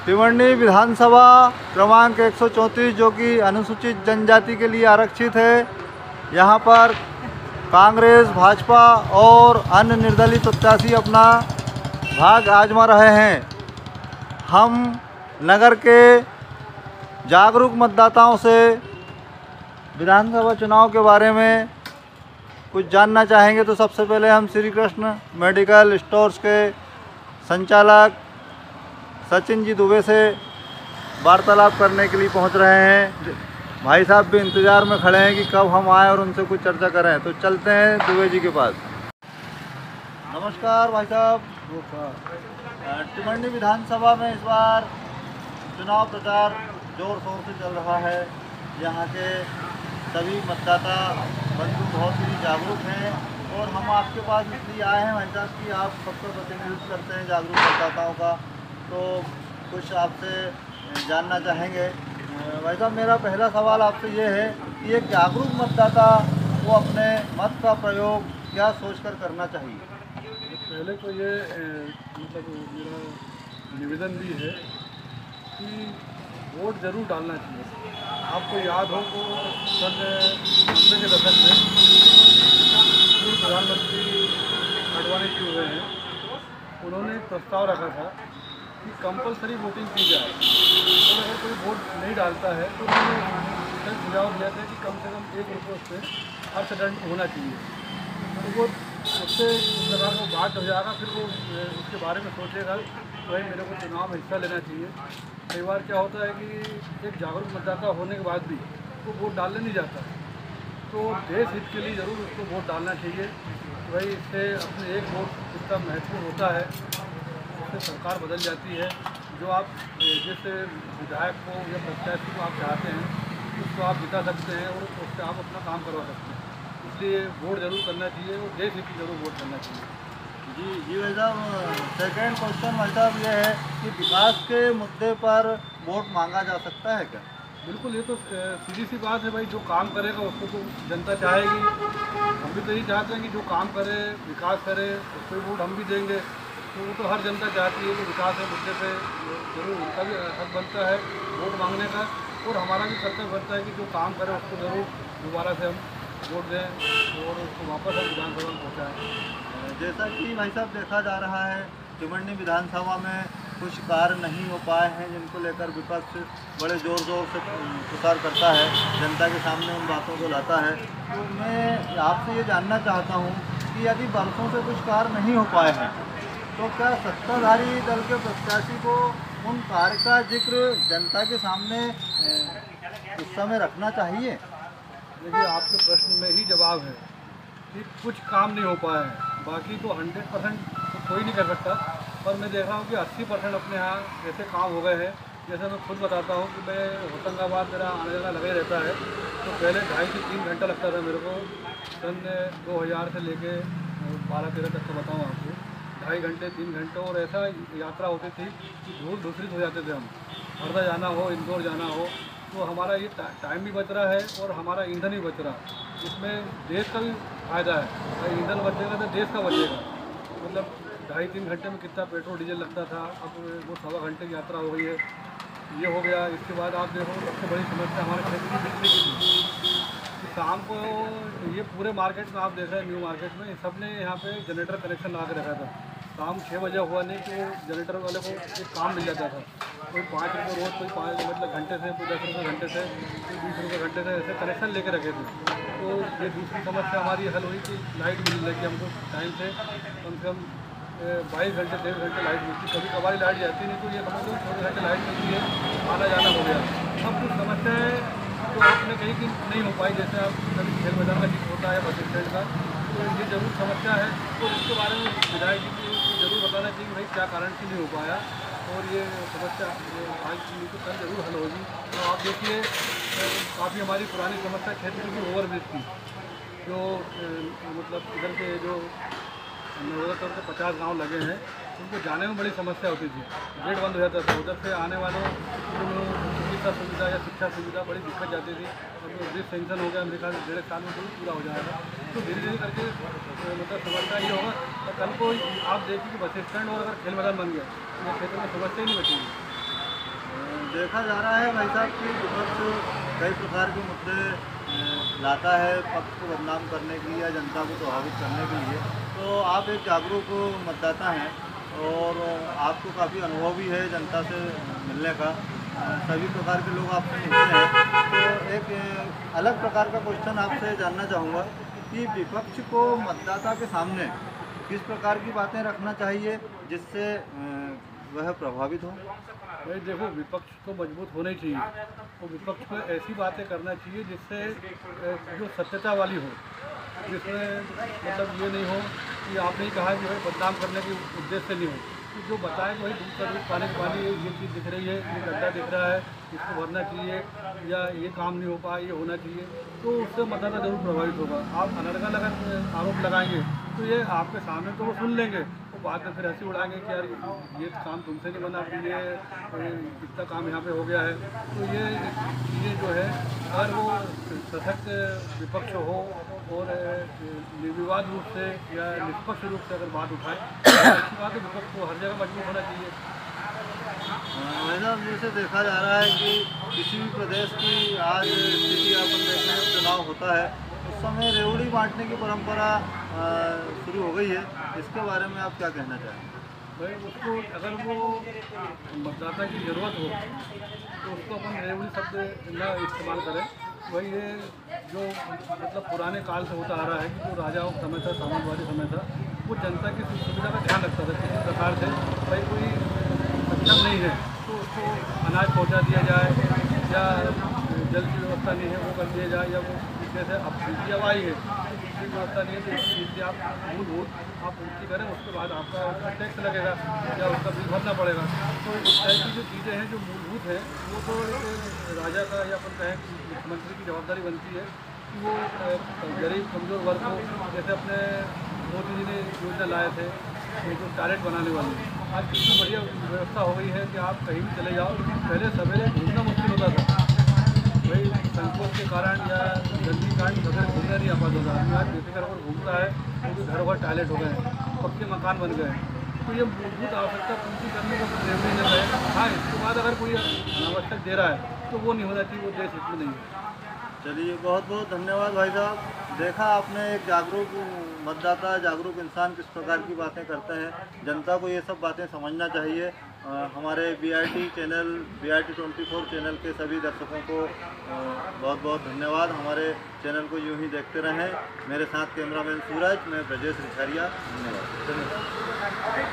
तिमरनी विधानसभा क्रमांक 134 जो कि अनुसूचित जनजाति के लिए आरक्षित है। यहाँ पर कांग्रेस, भाजपा और अन्य निर्दलीय प्रत्याशी अपना भाग आजमा रहे हैं। हम नगर के जागरूक मतदाताओं से विधानसभा चुनाव के बारे में कुछ जानना चाहेंगे। तो सबसे पहले हम श्री कृष्ण मेडिकल स्टोर्स के संचालक सचिन जी दुबे से वार्तालाप करने के लिए पहुंच रहे हैं। भाई साहब भी इंतज़ार में खड़े हैं कि कब हम आए और उनसे कुछ चर्चा करें। तो चलते हैं दुबे जी के पास। नमस्कार भाई साहब। तिमरनी विधानसभा में इस बार चुनाव प्रचार जोर शोर से चल रहा है। यहाँ के सभी मतदाता बंधु बहुत ही जागरूक हैं और हम आपके पास इसलिए आए हैं भाई साहब कि आप सबका प्रतिनिधित्व करते हैं जागरूक मतदाताओं का। तो कुछ आपसे जानना चाहेंगे। भाई साहब, मेरा पहला सवाल आपसे ये है कि एक जागरूक मतदाता वो अपने मत का प्रयोग क्या सोचकर करना चाहिए? पहले तो ये मतलब मेरा निवेदन भी है कि वोट ज़रूर डालना चाहिए। आपको याद हो तो सन 90 के दशक में पूर्व प्रधानमंत्री आडवाणी जी हुए हैं, उन्होंने एक प्रस्ताव रखा था कि कंपलसरी वोटिंग की जाए और अगर कोई वोट नहीं डालता है तो उन्होंने सुझाव दिया था कि कम से कम 1 रुपये उस पर अर्थदंड होना चाहिए। तो वो उससे उस प्रकार को बात हो जाएगा, फिर वो उसके बारे में सोचेगा तो भाई मेरे को चुनाव में हिस्सा लेना चाहिए। कई बार क्या होता है कि एक जागरूक मतदाता होने के बाद भी वो वोट डालने नहीं जाता, तो देश हित के लिए ज़रूर उसको वोट डालना चाहिए। तो भाई इससे अपने एक वोट कितना महत्वपूर्ण होता है, उससे सरकार बदल जाती है। जो आप जिस विधायक को या प्रत्याशी को आप चाहते हैं उसको आप जिता सकते हैं और उससे आप अपना काम करवा सकते हैं। इसलिए वोट ज़रूर करना चाहिए और देश हित की ज़रूर वोट करना चाहिए। जी भाई साहब, सेकेंड क्वेश्चन भाई साहब ये है कि विकास के मुद्दे पर वोट मांगा जा सकता है क्या? बिल्कुल, ये तो सीधी सी बात है भाई। जो काम करेगा उसको तो जनता चाहेगी। हम भी तो यही चाहते हैं कि जो काम करे, विकास करे, उसको वोट हम भी देंगे। तो वो तो हर जनता चाहती है कि विकास के मुद्दे पे जरूर उनका भी हक बनता है वोट मांगने का, और हमारा भी कर्तव्य बनता है कि जो काम करे उसको ज़रूर दोबारा से हम वोट दें और उसको वापस हम विधानसभा में पहुँचाएँ। जैसा कि भाई साहब देखा जा रहा है, तिमरनी विधानसभा में कुछ कार्य नहीं हो पाए हैं जिनको लेकर विपक्ष बड़े ज़ोर ज़ोर से प्रचार करता है, जनता के सामने उन बातों को लाता है। तो मैं आपसे ये जानना चाहता हूँ कि यदि वर्षों से कुछ कार्य नहीं हो पाए हैं तो क्या सत्ताधारी दल के प्रत्याशी को उन कार्य का जिक्र जनता के सामने उस समय रखना चाहिए? देखिए, आपके प्रश्न में ही जवाब है कि कुछ काम नहीं हो पाया है। बाकी तो 100% तो कोई नहीं कर सकता, पर मैं देख रहा हूँ कि 80% अपने यहाँ ऐसे काम हो गए हैं। जैसे मैं खुद बताता हूँ कि मैं होशंगाबाद मेरा आने जाना लगा ही रहता है। तो पहले 2.5 से 3 घंटा लगता था मेरे को, सन 2000 से लेके 12-13 तक का बताऊँ आपको, 2.5 घंटे 3 घंटे, और ऐसा यात्रा होती थी कि धूल धूसरित हो जाते थे हम। हरदा जाना हो, इंदौर जाना हो, तो हमारा ये टाइम भी बच रहा है और हमारा ईंधन भी बच रहा है। इसमें देश का भी फायदा है। अगर ईंधन बचेगा तो देश का बचेगा। मतलब 2.5-3 घंटे में कितना पेट्रोल डीजल लगता था, अब वो 1.25 घंटे की यात्रा हो गई है। ये हो गया। इसके बाद आप देखो, सबसे बड़ी समस्या हमारे क्षेत्र की बिजली की थी कि शाम को ये पूरे मार्केट में आप देख रहे हैं, न्यू मार्केट में सब ने यहाँ पे जनरेटर कनेक्शन लगा के रखा था। शाम 6 बजे हुआ नहीं कि जनरेटर वाले को एक काम मिल जाता था। कोई 5 रुपये रोज़, कोई 5 मतलब घंटे से, कोई 10 रुपये घंटे से, कोई 20 रुपये घंटे से, ऐसे कनेक्शन लेके रखे थे। तो ये दूसरी समस्या हमारी हल हुई कि लाइट मिल रही, हमको टाइम से कम 22 घंटे 23 घंटे लाइट मिलती। कभी कभार लाइट जाती नहीं, तो ये समझ लो 24 घंटे लाइट मिलती है, आना जाना हो गया। अब कुछ समस्याएँ तो आपने कही कि नहीं हो पाई, जैसे आप कभी खेल मैदान का जिक्र होता है, बस स्टैंड का, तो ये ज़रूर समस्या है। तो इसके बारे में विधायक जी को ज़रूर बताना चाहिए कि भाई क्या कारण से नहीं हो पाया, और ये समस्या आज नहीं तो कल जरूर हल होगी। तो आप देखिए, काफ़ी हमारी पुरानी समस्या क्षेत्र की ओवरब्रिज थी, जो मतलब इधर के जो नवोदर के 50 गांव लगे हैं, उनको जाने में बड़ी समस्या होती थी। गेट बंद हो जाता था, उधर से आने वालों को चिकित्सा सुविधा या शिक्षा सुविधा बड़ी दिक्कत जाती थी। अब ब्रिज सेंक्शन हो गया, मेरे ख्याल से 1.5 साल में पूरा हो जाएगा। तो धीरे धीरे करके मतलब समस्या ये होगा। और कल को आप देखिए कि बस स्टैंड और अगर खेल मैदान बन गया तो ये क्षेत्र में समस्या ही नहीं बचेगी। देखा जा रहा है भाई साहब कि विपक्ष कई प्रकार के मुद्दे लाता है पक्ष को बदनाम करने के लिए या जनता को प्रभावित करने के लिए। तो आप एक जागरूक मतदाता हैं और आपको काफ़ी अनुभव भी है जनता से मिलने का। सभी प्रकार के लोग आपसे मिलते हैं, तो एक अलग प्रकार का क्वेश्चन आपसे जानना चाहूँगा कि विपक्ष को मतदाता के सामने किस प्रकार की बातें रखना चाहिए जिससे वह प्रभावित हो। भाई देखो, विपक्ष तो मजबूत होना ही चाहिए। तो विपक्ष को ऐसी बातें करना चाहिए जिससे जो सत्यता वाली हो, जिसमें मतलब ये नहीं हो कि आपने ही कहा कि भाई बदनाम करने के उद्देश्य से नहीं हो, कि जो बताए कि भाई दूध का दूध पानी का पानी, ये चीज़ दिख रही है, ये गड्ढा दिख रहा है, इसको भरना चाहिए, या ये काम नहीं हो पाया, ये होना चाहिए, तो उससे मतदाता जरूर प्रभावित होगा। आप अनर्गल अगर आरोप लगाएंगे तो ये आपके सामने तो वो सुन लेंगे, तो बाद में फिर हंसी उड़ाएंगे कि यार ये काम तुमसे नहीं बना, फिर ये इतना काम यहाँ पे हो गया है। तो ये चीज़ें जो है, अगर वो सशक्त विपक्ष हो और निर्विवाद रूप से या निष्पक्ष रूप से अगर बात उठाए, तो अच्छी बात है। विपक्ष को हर जगह मजबूत होना चाहिए। मैडम, जैसे देखा जा रहा है कि किसी भी प्रदेश की आज स्थिति अपन देखते हैं, चुनाव होता है उस समय रेवड़ी बांटने की परंपरा शुरू हो गई है, इसके बारे में आप क्या कहना चाहेंगे। भाई उसको अगर वो मतदाता की ज़रूरत हो तो उसको अपन रेवड़ी शब्द न इस्तेमाल करें। वही ये जो मतलब पुराने काल से होता आ रहा है कि जो राजाओं का समय था, साम्राज्यवादी समय था, वो जनता की सुविधा का ध्यान रखता था। किसी प्रकार से भाई कोई सक्षम नहीं है तो उसको अनाज पहुंचा दिया जाए, या जल की व्यवस्था नहीं है वो कर दिया जाए, या वो जैसे अब बिजली अब आई है तो बिजली की व्यवस्था नहीं है तो उसकी बिजली आप मूलभूत आप पूर्ति करें, उसके बाद आपका उसका टैक्स लगेगा या उसका बिल भरना पड़ेगा। तो इस टाइप की जो चीज़ें हैं जो मूलभूत है, वो तो एक राजा का या अपन कहें मुख्यमंत्री की जवाबदारी बनती है कि वो गरीब कमज़ोर वर्ग को, जैसे अपने मोदी जी ने योजना लाए थे ये जो टॉयलेट बनाने वाली, आज कितनी बढ़िया व्यवस्था हो गई है कि आप कहीं भी चले जाओ, पहले सवेरे घूमना मुश्किल होता था भाई, संकोच के कारण या जल्दी कारण सवेरे घूमने नहीं आ पाता था। आज बेफिक्र होकर घूमता है क्योंकि घर भर टॉयलेट हो गए, पक्के मकान बन गए। तो ये मूलभूत आवश्यकता पूर्ति करने का रेवड़ी ने है। हाँ, इसके बाद अगर कोई अनावश्यक दे रहा है तो वो नहीं होना चाहिए, वो देश हित में नहीं है। चलिए, बहुत बहुत धन्यवाद भाई साहब। देखा आपने एक जागरूक मतदाता, जागरूक इंसान किस प्रकार की बातें करते हैं। जनता को ये सब बातें समझना चाहिए। हमारे BRT चैनल, BRT 24 चैनल के सभी दर्शकों को बहुत बहुत धन्यवाद। हमारे चैनल को यूं ही देखते रहें। मेरे साथ कैमरामैन सूरज, मैं ब्रजेश रिछारिया। धन्यवाद।